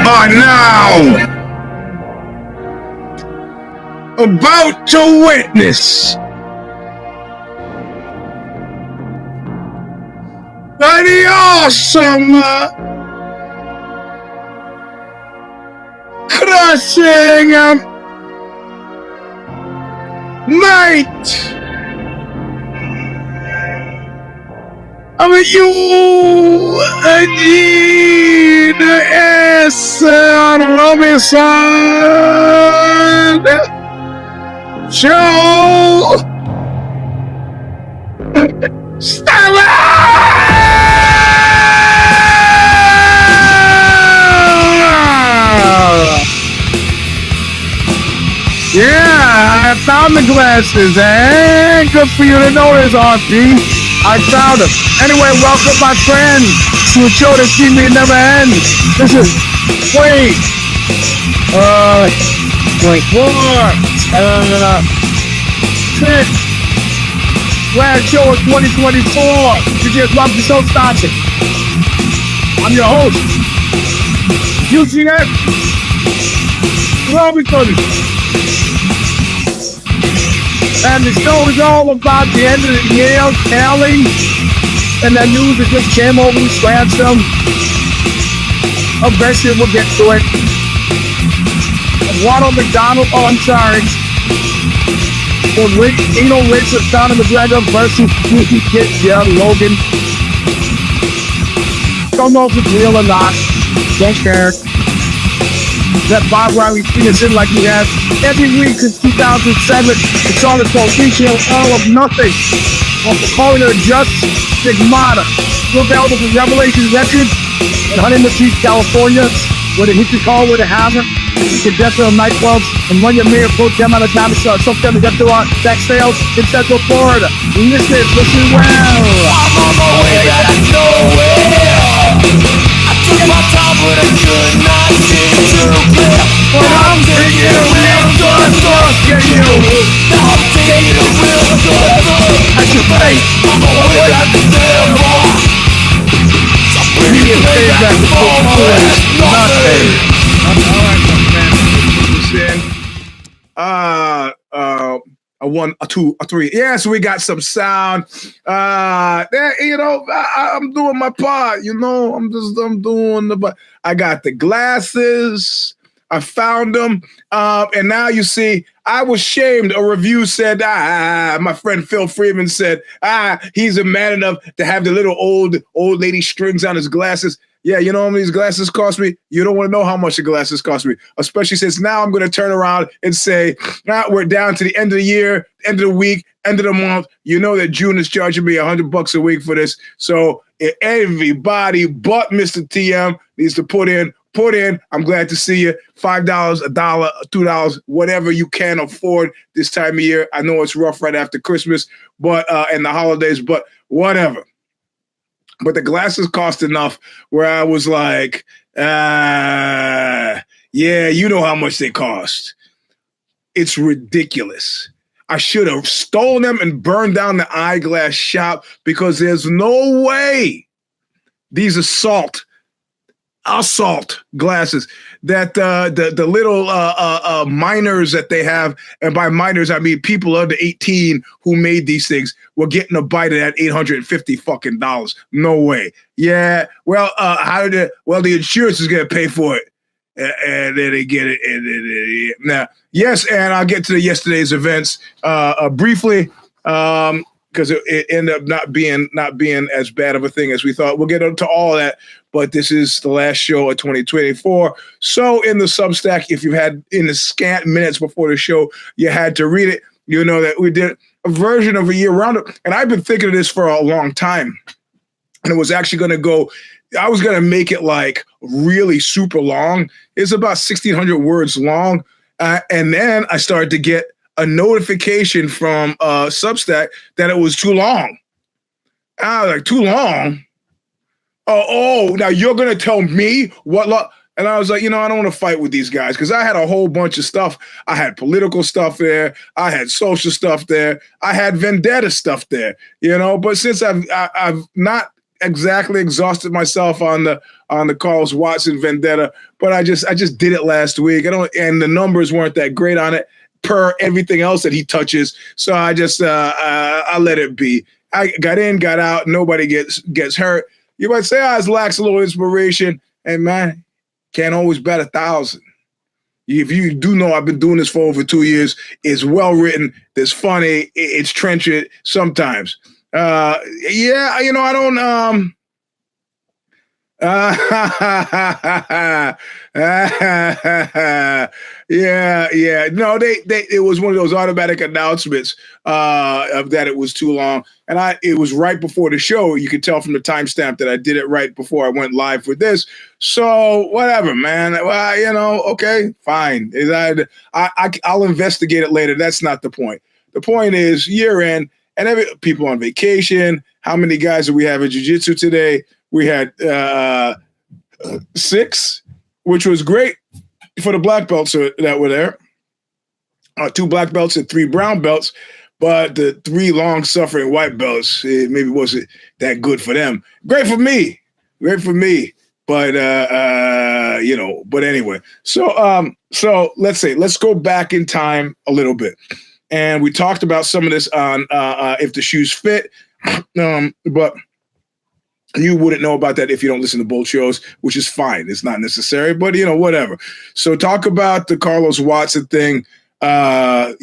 are now about to witness the awesome crushing might of Eugene S on Robinson Show. Stomper! Yeah, I found the glasses, and good for you to notice, RP. I found them. Anyway, welcome my friend to a show that seems to never end. This is point 4, 6. Last show of 2024. You just love the show starting. I'm your host, Eugene S. And the show is all about the end of the year, tallying, and that news that just came over the ransom. Eventually we'll get to it. Ronald McDonald, I'm sorry. For Richard McGregor versus Logan. Don't know if it's real or not. Don't care. That Bob Riley Peterson like he has every week since 2007. It's on the detail all of nothing. On the corner of just Stigmata. Still available for Revelation Records in Huntington Beach, California. Where they hit your call with a hazard. You can get to nightclubs and run your mayor pro them out of town to start something to get to our back sales in Central Florida. Listen well. I'm on my way back nowhere. I took my time with a good night too clear. But I'm taking a real good look at you. Now I'm taking a real good look at your face. I'm on my way back to Denver. So bring it back for nothing. Alright, a 1, a 2, a 3. Yeah, so we got some sound. There, you know, I'm doing my part. You know, I'm doing the. I got the glasses. I found them, and now you see. I was shamed. A review said, my friend Phil Freeman said, he's a man enough to have the little old lady strings on his glasses. Yeah, you know how many these glasses cost me? You don't want to know how much the glasses cost me, especially since now I'm going to turn around and say, we're down to the end of the year, end of the week, end of the month. You know that June is charging me $100 a week for this. So everybody but Mr. TM needs to put in. I'm glad to see you. $5, $1, $2, whatever you can afford this time of year. I know it's rough right after Christmas, but and the holidays, but whatever. But the glasses cost enough where I was like, yeah, you know how much they cost. It's ridiculous. I should have stolen them and burned down the eyeglass shop because there's no way these assault glasses that the little minors that they have, and by minors I mean people under 18 who made these things, were getting a bite of that $850 fucking dollars. No way. Yeah. Well, the insurance is gonna pay for it, and then they get it. Now, yes, and I'll get to yesterday's events briefly. Because it ended up not being as bad of a thing as we thought. We'll get into all that, but this is the last show of 2024. So in the Substack, if you had in the scant minutes before the show, you had to read it, you know that we did a version of a year roundup. And I've been thinking of this for a long time. And it was actually going to go, I was going to make it like really super long. It's about 1,600 words long. And then I started to get a notification from Substack that it was too long. I was like, too long? Oh, now you're going to tell me what? And I was like, I don't want to fight with these guys because I had a whole bunch of stuff. I had political stuff there. I had social stuff there. I had vendetta stuff there, But since I've not exactly exhausted myself on the Carlos Watson vendetta, but I just did it last week. And the numbers weren't that great on it per everything else that he touches. So I just I let it be. I got in, got out. Nobody gets hurt. You might say I lacks a little inspiration, and man, can't always bet 1,000. If you do know, I've been doing this for over 2 years. It's well written. It's funny. It's trenchant sometimes. I don't. Yeah. No, it was one of those automatic announcements of that it was too long, and it was right before the show. You could tell from the timestamp that I did it right before I went live with this. So whatever, man. Well, okay, fine. I'll investigate it later. That's not the point. The point is year end and people on vacation. How many guys do we have in jiu-jitsu today? We had 6, which was great for the black belts that were there. 2 black belts and 3 brown belts, but the 3 long-suffering white belts, it maybe wasn't that good for them. Great for me, but but anyway. So let's go back in time a little bit, and we talked about some of this on if the shoes fit, but. You wouldn't know about that if you don't listen to both shows, which is fine. It's not necessary, but whatever. So talk about the Carlos Watson thing. Right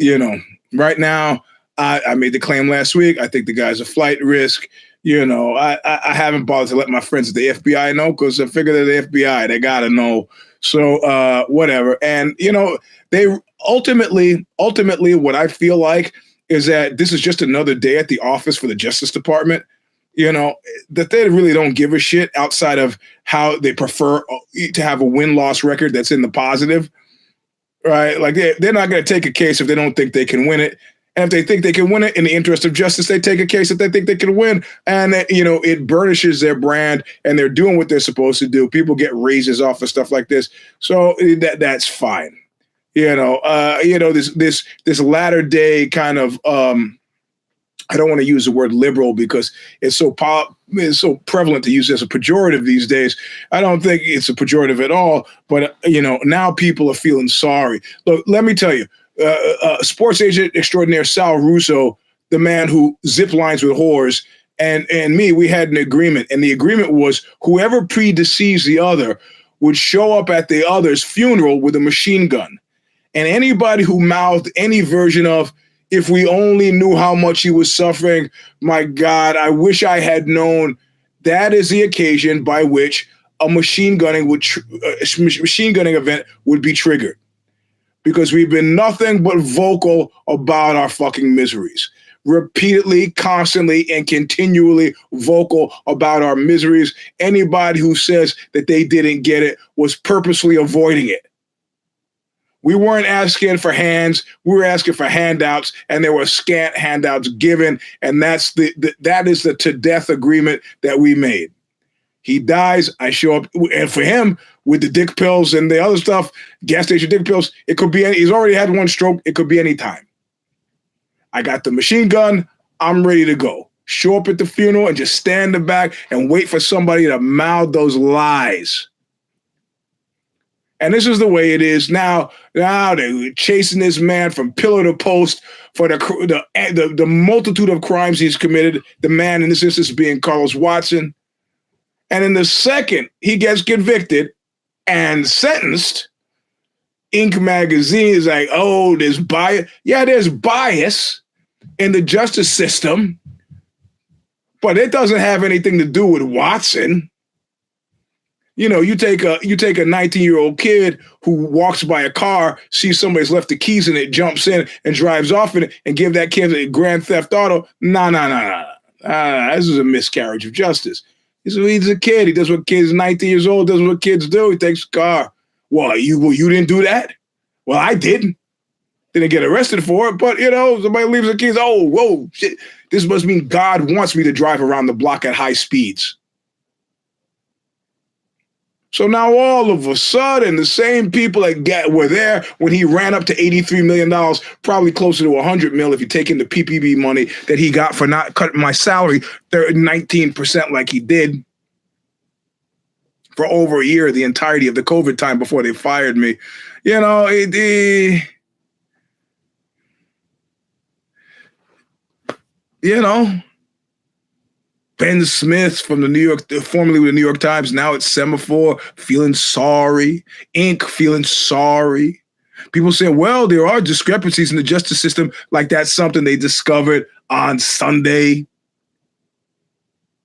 now, I made the claim last week. I think the guy's a flight risk. I haven't bothered to let my friends at the FBI know because I figure they're the FBI. They gotta know. So whatever. And they ultimately, what I feel like is that this is just another day at the office for the Justice Department. That they really don't give a shit outside of how they prefer to have a win-loss record that's in the positive, right? Like they're not going to take a case if they don't think they can win it. And if they think they can win it in the interest of justice, they take a case that they think they can win. And, it burnishes their brand and they're doing what they're supposed to do. People get raises off of stuff like this. So that's fine. This latter day kind of, I don't want to use the word liberal because it's so prevalent to use as a pejorative these days. I don't think it's a pejorative at all, but now people are feeling sorry. Look, let me tell you, sports agent extraordinaire Sal Russo, the man who zip lines with whores, and me, we had an agreement, and the agreement was whoever predeceased the other would show up at the other's funeral with a machine gun, and anybody who mouthed any version of if we only knew how much he was suffering, my God, I wish I had known. That is the occasion by which a machine gunning event would be triggered. Because we've been nothing but vocal about our fucking miseries. Repeatedly, constantly, and continually vocal about our miseries. Anybody who says that they didn't get it was purposely avoiding it. We weren't asking for hands. We were asking for handouts, and there were scant handouts given, and that is the to-death agreement that we made. He dies, I show up, and for him, with the dick pills and the other stuff, gas station dick pills, it could be he's already had 1 stroke, it could be any time. I got the machine gun, I'm ready to go. Show up at the funeral and just stand in the back and wait for somebody to mouth those lies. And this is the way it is now. Now they're chasing this man from pillar to post for the multitude of crimes he's committed. The man in this instance being Carlos Watson. And in the second he gets convicted and sentenced, Inc. magazine is like, oh, there's bias. Yeah, there's bias in the justice system, but it doesn't have anything to do with Watson. You take a 19-year-old kid who walks by a car, sees somebody's left the keys in it, jumps in and drives off in it, and give that kid a grand theft auto. No. This is a miscarriage of justice. He's a kid. He does what kids, 19 years old, does what kids do. He takes a car. Well, you didn't do that? Well, I didn't. Didn't get arrested for it, but somebody leaves the keys. Oh, whoa, shit. This must mean God wants me to drive around the block at high speeds. So now all of a sudden, the same people that were there when he ran up to $83 million, probably closer to $100 million if you take in the PPP money that he got for not cutting my salary 19% like he did for over a year, the entirety of the COVID time before they fired me. You know, Ben Smith from the New York, formerly with the New York Times, now at Semaphore, feeling sorry. Inc. feeling sorry. People saying, well, there are discrepancies in the justice system, like that's something they discovered on Sunday.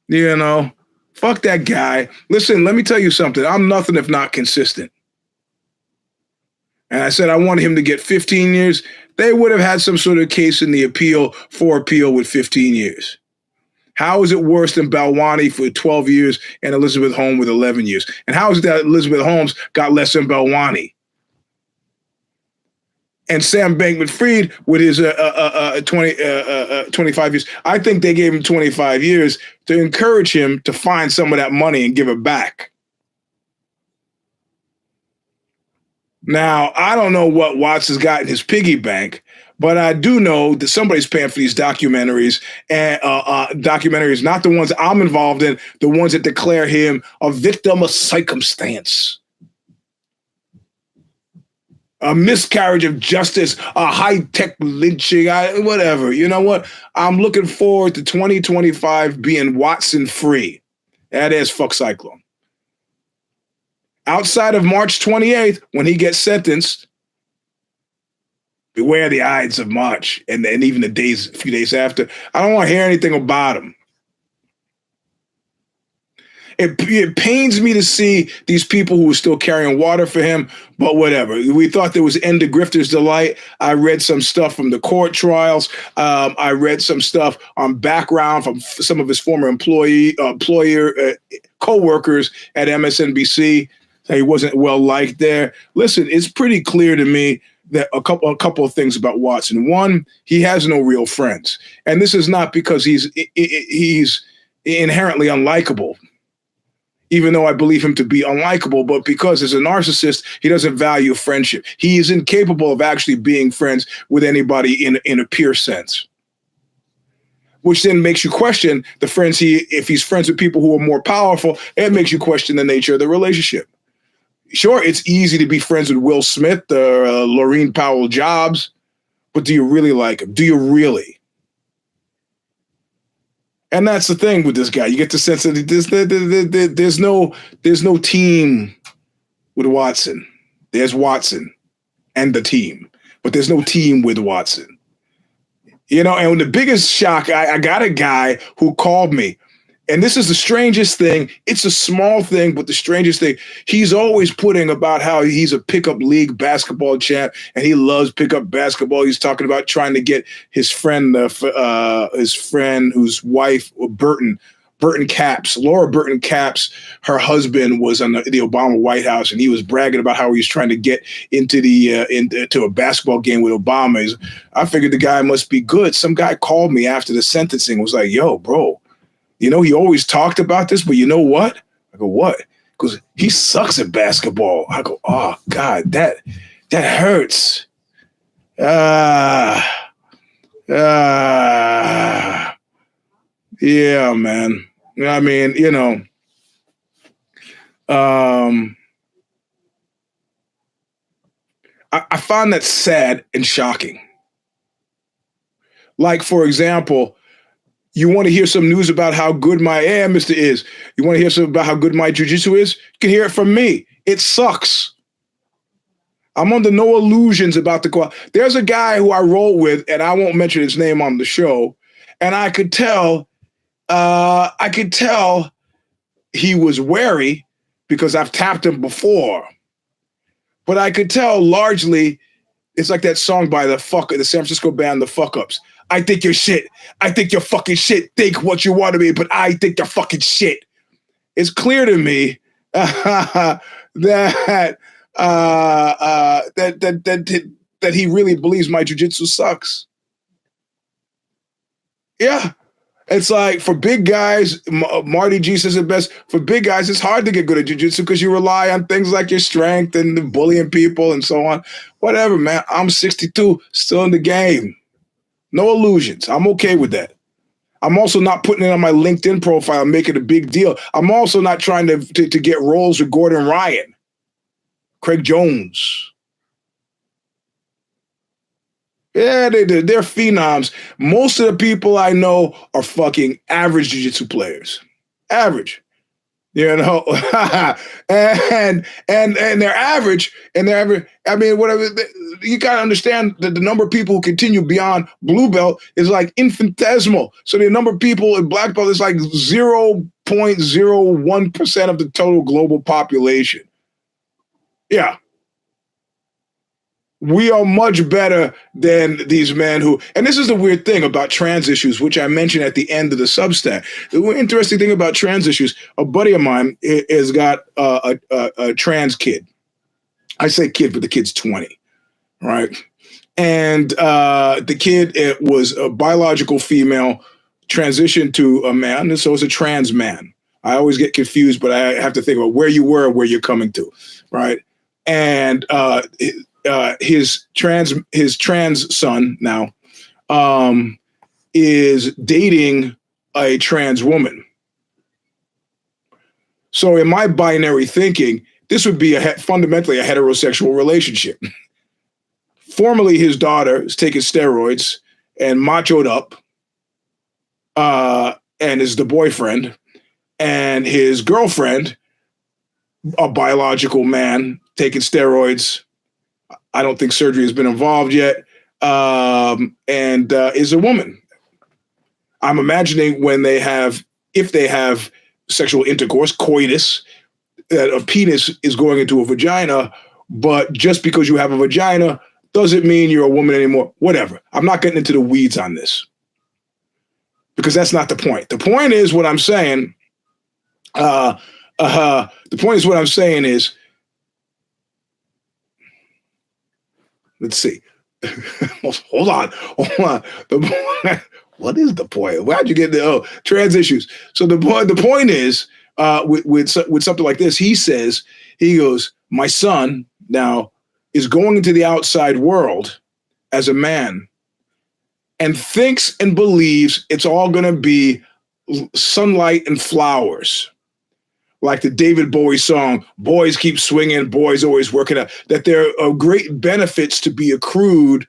You know, fuck that guy. Listen, let me tell you something. I'm nothing if not consistent. And I said I wanted him to get 15 years. They would have had some sort of case in the appeal with 15 years. How is it worse than Balwani for 12 years and Elizabeth Holmes with 11 years? And how is it that Elizabeth Holmes got less than Balwani? And Sam Bankman-Fried with his 25 years. I think they gave him 25 years to encourage him to find some of that money and give it back. Now, I don't know what Watts has got in his piggy bank, but I do know that somebody's paying for these documentaries, and documentaries, not the ones I'm involved in, the ones that declare him a victim of circumstance, a miscarriage of justice, a high-tech lynching, whatever. You know what? I'm looking forward to 2025 being Watson free. That is fuck Cyclone. Outside of March 28th, when he gets sentenced, beware the Ides of March and even a few days after. I don't want to hear anything about him. It pains me to see these people who are still carrying water for him, but whatever. We thought there was end of grifter's delight. I read some stuff from the court trials. I read some stuff on background from some of his former co-workers at MSNBC. He wasn't well liked there. Listen, it's pretty clear to me that a couple of things about Watson. One, he has no real friends, and this is not because he's inherently unlikable, even though I believe him to be unlikable, but because as a narcissist, he doesn't value friendship. He is incapable of actually being friends with anybody in a peer sense, which then makes you question the friends if he's friends with people who are more powerful, it makes you question the nature of the relationship. Sure, it's easy to be friends with Will Smith or Laureen Powell Jobs, but do you really like him? Do you really? And that's the thing with this guy. You get the sense that there's no team with Watson. There's Watson and the team, but there's no team with Watson. You know, and the biggest shock, I got a guy who called me. And this is the strangest thing. It's a small thing, but the strangest thing, he's always putting about how he's a pickup league basketball champ and he loves pickup basketball. He's talking about trying to get his friend whose wife, Laura Burton Capps, her husband was on the Obama White House, and he was bragging about how he was trying to get into a basketball game with Obama. I figured the guy must be good. Some guy called me after the sentencing, was like, yo, bro, you know, he always talked about this, but you know what? I go, what? Because he sucks at basketball. I go, oh, God, that hurts. Yeah, man. I mean, you know, I find that sad and shocking. Like, for example, you want to hear some news about how good my Mr. is. You want to hear something about how good my jiu-jitsu is? You can hear it from me. It sucks. I'm under no illusions about the quality. There's a guy who I roll with, and I won't mention his name on the show, and I could tell he was wary because I've tapped him before. But I could tell largely, it's like that song by the San Francisco band, The Fuck Ups. I think you're shit. I think you're fucking shit. Think what you want to be, but I think you're fucking shit. It's clear to me that he really believes my jiu-jitsu sucks. Yeah. It's like for big guys, Marty G says it best. For big guys, it's hard to get good at jiu-jitsu because you rely on things like your strength and bullying people and so on. Whatever, man. I'm 62, still in the game. No illusions. I'm okay with that. I'm also not putting it on my LinkedIn profile and making a big deal. I'm also not trying to get roles with Gordon Ryan, Craig Jones. Yeah, they're phenoms. Most of the people I know are fucking average jiu-jitsu players. Average. You know, and they're average, and they're average. I mean, whatever. You gotta understand that the number of people who continue beyond blue belt is like infinitesimal. So the number of people in black belt is like 0.01% of the total global population. Yeah. We are much better than these men who, and this is the weird thing about trans issues, which I mentioned at the end of the Substack. The interesting thing about trans issues, a buddy of mine has got a trans kid. I say kid, but the kid's 20, right? And the kid was a biological female, transitioned to a man, and so it's a trans man. I always get confused, but I have to think about where you were, where you're coming to, right? And his trans son now is dating a trans woman. So in my binary thinking, this would be fundamentally a heterosexual relationship. Formerly, his daughter is taking steroids and machoed up and is the boyfriend, and his girlfriend, a biological man, taking steroids. I don't think surgery has been involved yet, and is a woman. I'm imagining if they have sexual intercourse, coitus, that a penis is going into a vagina, but just because you have a vagina doesn't mean you're a woman anymore. Whatever. I'm not getting into the weeds on this because that's not the point. The point is what I'm saying. The point is what I'm saying is, let's see. Hold on. What is the point? Why'd you get the trans issues? So the point is, with something like this, he goes, my son now is going into the outside world as a man and thinks and believes it's all going to be sunlight and flowers. Like the David Bowie song, boys keep swinging, boys always working out, that there are great benefits to be accrued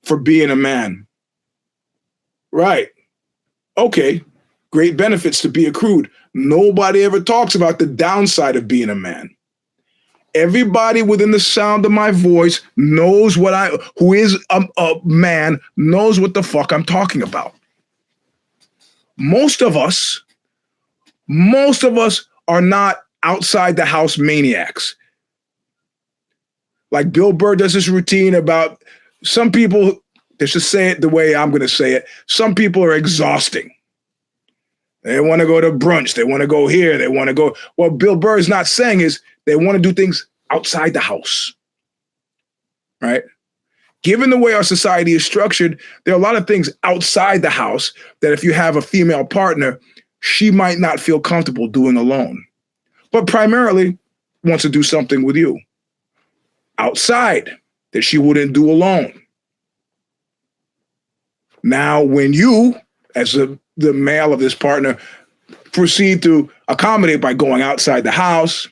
for being a man. Right. Okay. Great benefits to be accrued. Nobody ever talks about the downside of being a man. Everybody within the sound of my voice knows who is a man, knows what the fuck I'm talking about. Most of us are not outside the house maniacs. Like Bill Burr does this routine about some people, let's just say it the way I'm going to say it. Some people are exhausting. They want to go to brunch. They want to go here. They want to go. What Bill Burr is not saying is they want to do things outside the house, right? Given the way our society is structured, there are a lot of things outside the house that if you have a female partner, she might not feel comfortable doing alone, but primarily wants to do something with you outside that she wouldn't do alone. Now, when you, as the male of this partner, proceed to accommodate by going outside the house,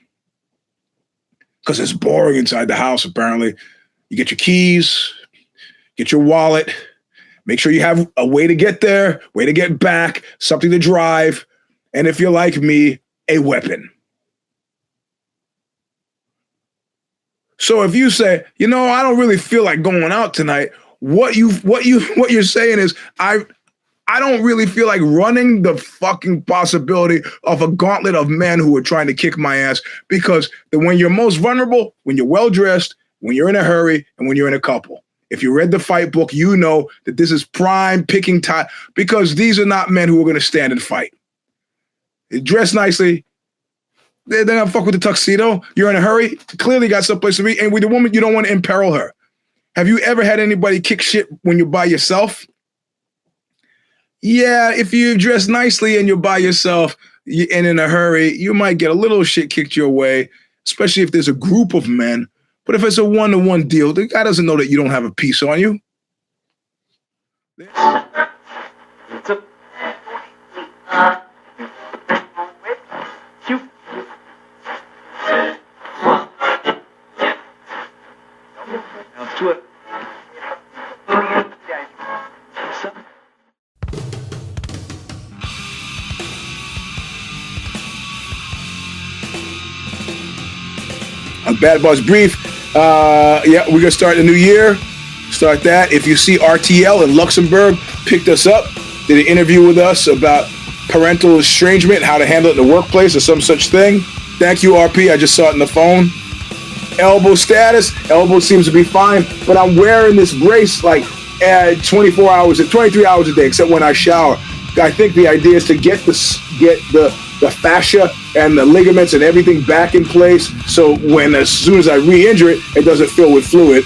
because it's boring inside the house, apparently, you get your keys, get your wallet, make sure you have a way to get there, way to get back, something to drive, and if you're like me, a weapon. So if you say, I don't really feel like going out tonight, what you're saying is, I don't really feel like running the fucking possibility of a gauntlet of men who are trying to kick my ass, because when you're most vulnerable, when you're well-dressed, when you're in a hurry, and when you're in a couple. If you read the fight book, you know that this is prime picking time, because these are not men who are going to stand and fight. They dress nicely. They're not fuck with the tuxedo. You're in a hurry. Clearly got someplace to be. And with a woman, you don't want to imperil her. Have you ever had anybody kick shit when you're by yourself? Yeah, if you dress nicely and you're by yourself and in a hurry, you might get a little shit kicked your way, especially if there's a group of men. But if it's a one-to-one deal, the guy doesn't know that you don't have a piece on you. Bad Buzz Brief. Yeah, we're gonna start the new year. Start that. If you see RTL in Luxembourg picked us up, did an interview with us about parental estrangement, how to handle it in the workplace or some such thing. Thank you, RP. I just saw it in the phone. Elbow status. Elbow seems to be fine, but I'm wearing this brace like 23 hours a day, except when I shower. I think the idea is to get the fascia and the ligaments and everything back in place, so as soon as I re-injure it, it doesn't fill with fluid.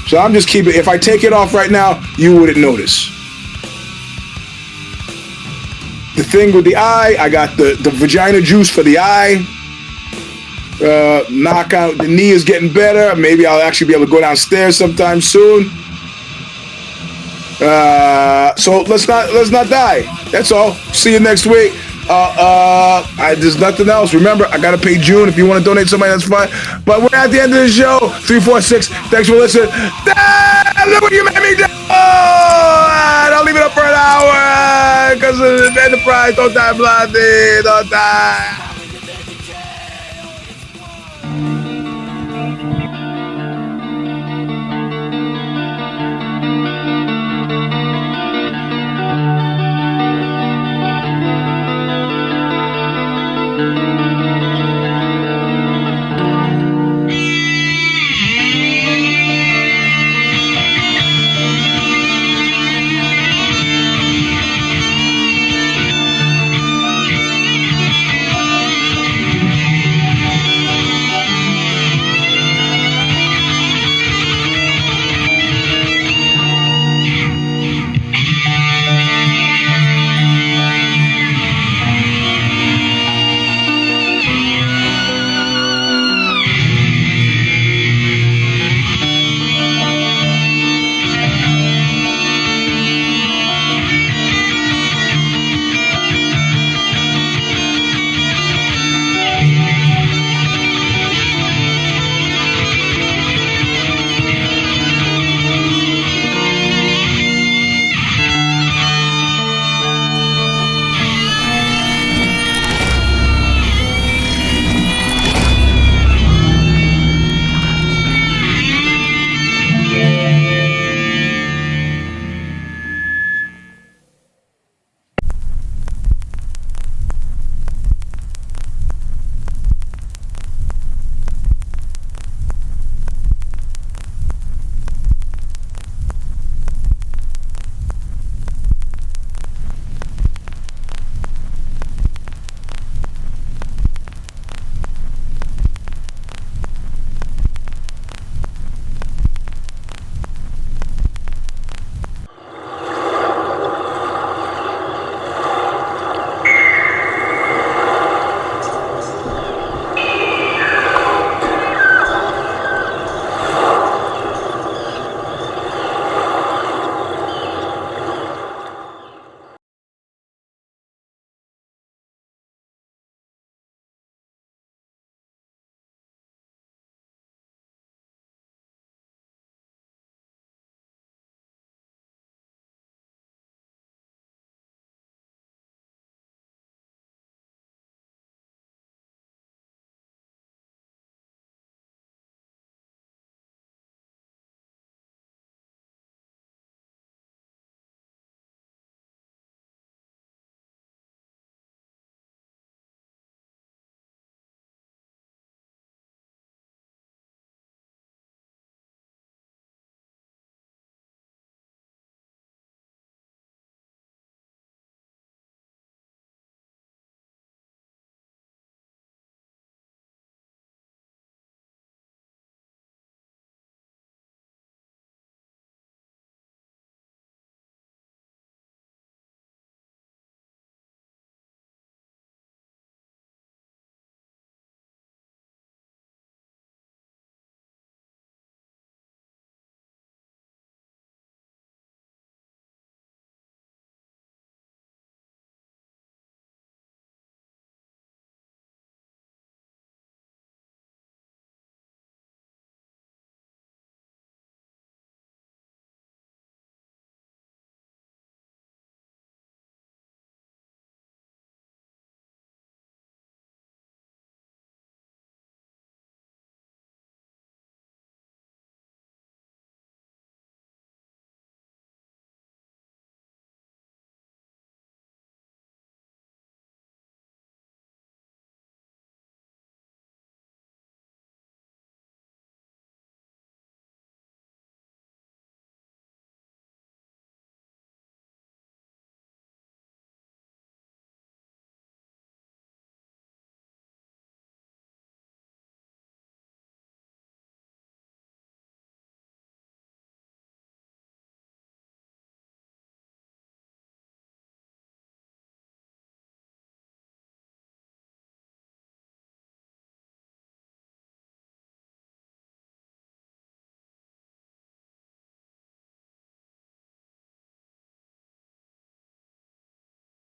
So I'm just keeping. If I take it off right now, you wouldn't notice. The thing with the eye, I got the vagina juice for the eye. Knockout. The knee is getting better. Maybe I'll actually be able to go downstairs sometime soon. So let's not die. That's all. See you next week. There's nothing else. Remember, I gotta pay June. If you want to donate somebody, that's fine. But we're at the end of the show. 346. Thanks for listening. Look what you made me do. I'll leave it up for an hour because of the enterprise. Don't die, bloody. Don't die.